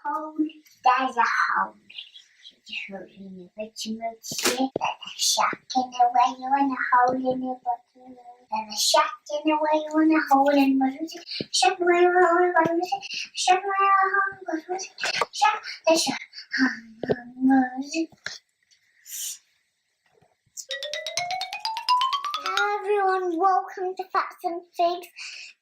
hole. There's a hole. In the vitamin C, there's a shack in the way you want a hole in your bottom. There's a shack in the way you want a hole in the bottom. Shack where you want a hole in the bottom. Shack where you want a hole in the bottom. Shack the shack. Hello everyone, welcome to Fats&Figs.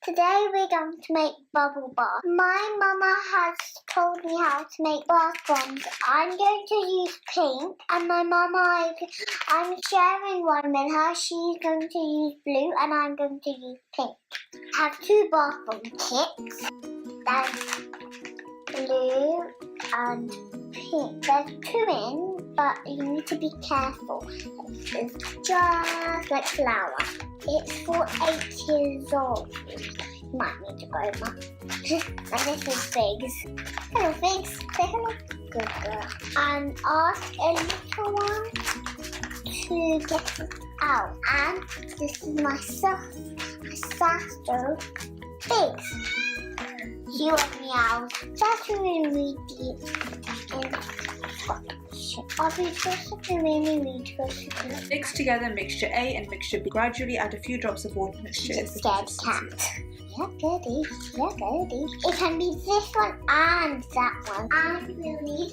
Today we're going to make bubble bath. My mama has told me how to make bath bombs. I'm going to use pink, and my mama, I'm sharing one with her. She's going to use blue and I'm going to use pink. I have two bath bomb kits. There's blue and pink. There's two in, but you need to be careful. It's just like flour. It's for 8 years old. You might need to go, Mum. And this is Figs. Hello, Figs. Say hello. Good girl. And ask a little one to get it out. And this is my sister, Figs. She was meows. That's really read the I'll be just really read first. Mix together mixture A and mixture B. Gradually add a few drops of water mixture. Scared cat. Yeah, goody. Yeah, goody. It can be this one and that one. And we'll need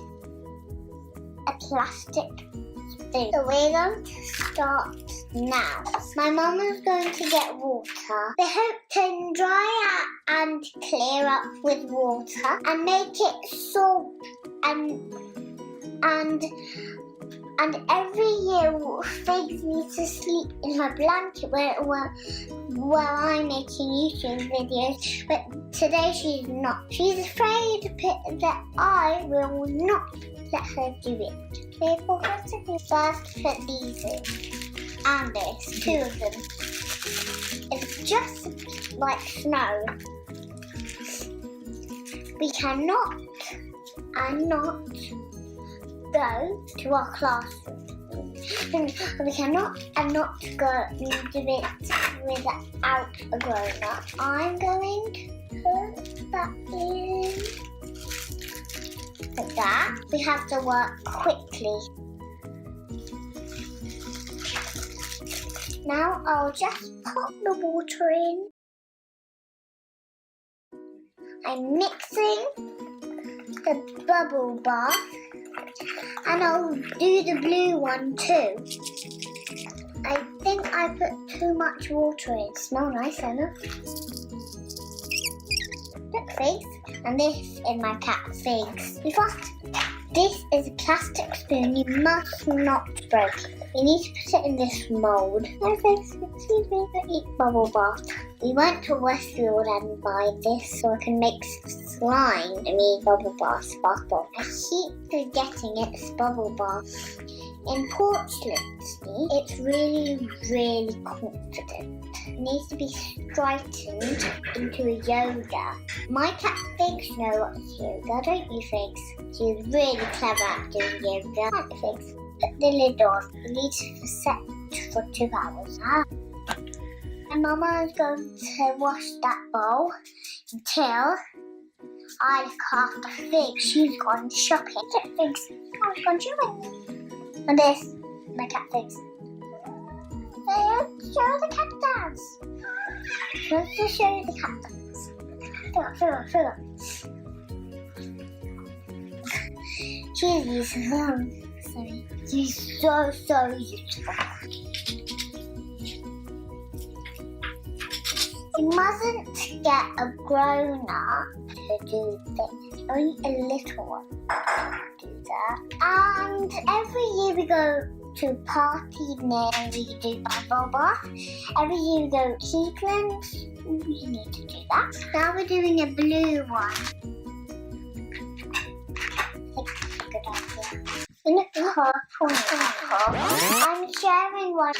a plastic spoon. So we're going to start now. My mum is going to get water. The hope can dry out and clear up with water and make it salt and every year Figs needs to sleep in her blanket while I'm making YouTube videos. But today she's not. She's afraid that I will not let her do it. Therefore, first put these in. And this, two of them. It's just like snow. We cannot go to our classroom. We cannot go and do it without a grown-up. I'm going to put that in like that. We have to work quickly. Now I'll just pop the water in. I'm mixing the bubble bath, and I'll do the blue one too. I think I put too much water in. Smells nice, enough. Look, Figs. And this is my cat, Figs. This is a plastic spoon. You must not break it. You need to put it in this mould. No, Figs, excuse me, don't eat bubble bath. We went to Westfield and buy this so I can make slime. Bubble bath bomb. I keep forgetting it's bubble bath. In porcelain, it's really, really confident. It needs to be straightened into a yoga. My cat Figs knows what's yoga, don't you, Figs? She's really clever at doing yoga. Aren't you, Figs? Put the lid on. You need to set for 2 hours. My mama is going to wash that bowl until I look after Figs. She's gone shopping. Look, Figs. I've gone shopping. And this, my cat Figs. Show the cat dance. Let's just show you the cat dance. Fill up. She's useful. Sorry. She's so useful. You mustn't get a grown-up to do this. Only a little one to do that. And every year we go to a party near we do bubble bath. Every year we go to Heathlands. We need to do that. Now we're doing a blue one. Good idea. In a purple. I'm sharing one.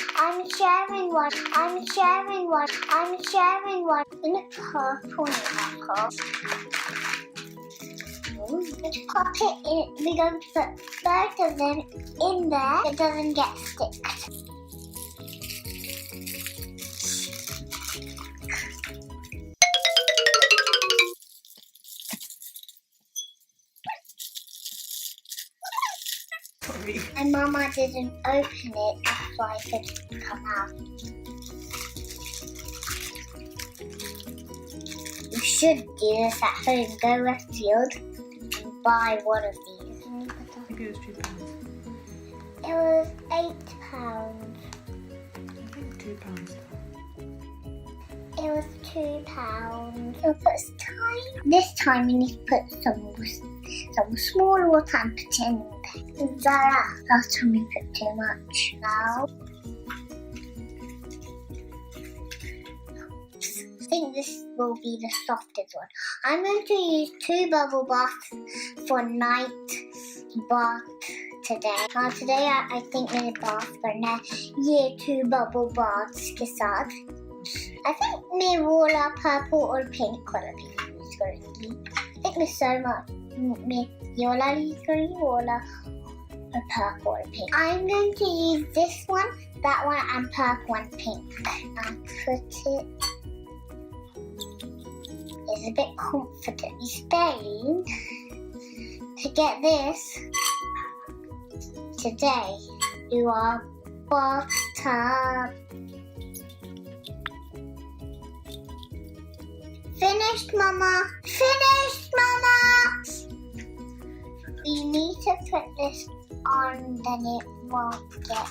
In a purple. Let's pop it in. We're going to put both of them in there. It doesn't get sticked. Sorry. And Mama didn't open it, that's why it couldn't come out. You should do this at home. Go Westfield and buy one of these. Maybe it was £2. It was £8. I think £2. It was £2. We'll put time. This time you need to put some small water and put it in there. Zara, last time we put too much. Now, I think this will be the softest one. I'm going to use 2 bubble baths for night bath today. Today I think मेरे bath करना है ये 2 bubble baths के साथ. I think मैं वो वाला purple और pink वाला भी use करूँगी. I think मैं so much मैं ये वाला use करूँगी वो वाला और purple और pink. I'm going to use this one, that one, and purple and pink. And put it. It's a bit confidently staying. To get this today, you are bathtub. Finished, Mama. Finished, Mama. We need to put this on, then it won't get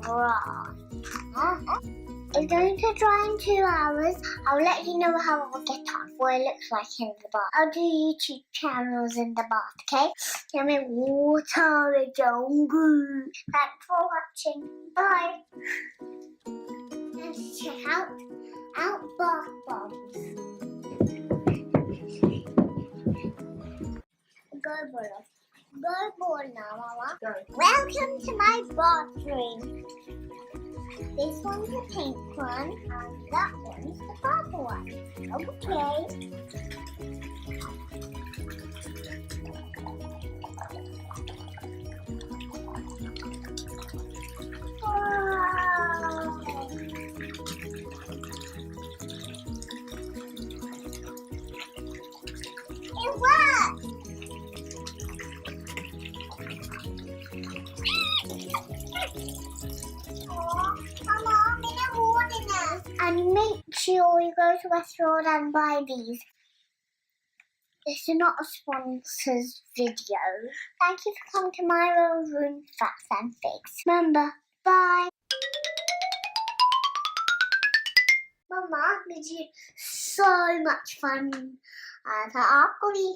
dry. It's going to dry in 2 hours. I'll let you know how it will get on, what it looks like in the bath. I'll do YouTube channels in the bath, okay? Let me water it down good. Thanks for watching. Bye. Let's check out bath bombs. Go ball. Go ball now, Mama. Go. Welcome to my bathroom. This one's the pink one, and that one's the purple one. Okay. Wow. It worked! And make sure you go to Westfield and buy these. This is not a sponsor's video. Thank you for coming to my little room, Fats and Figs. Remember, bye. Mama, did you so much fun? था आपको भी?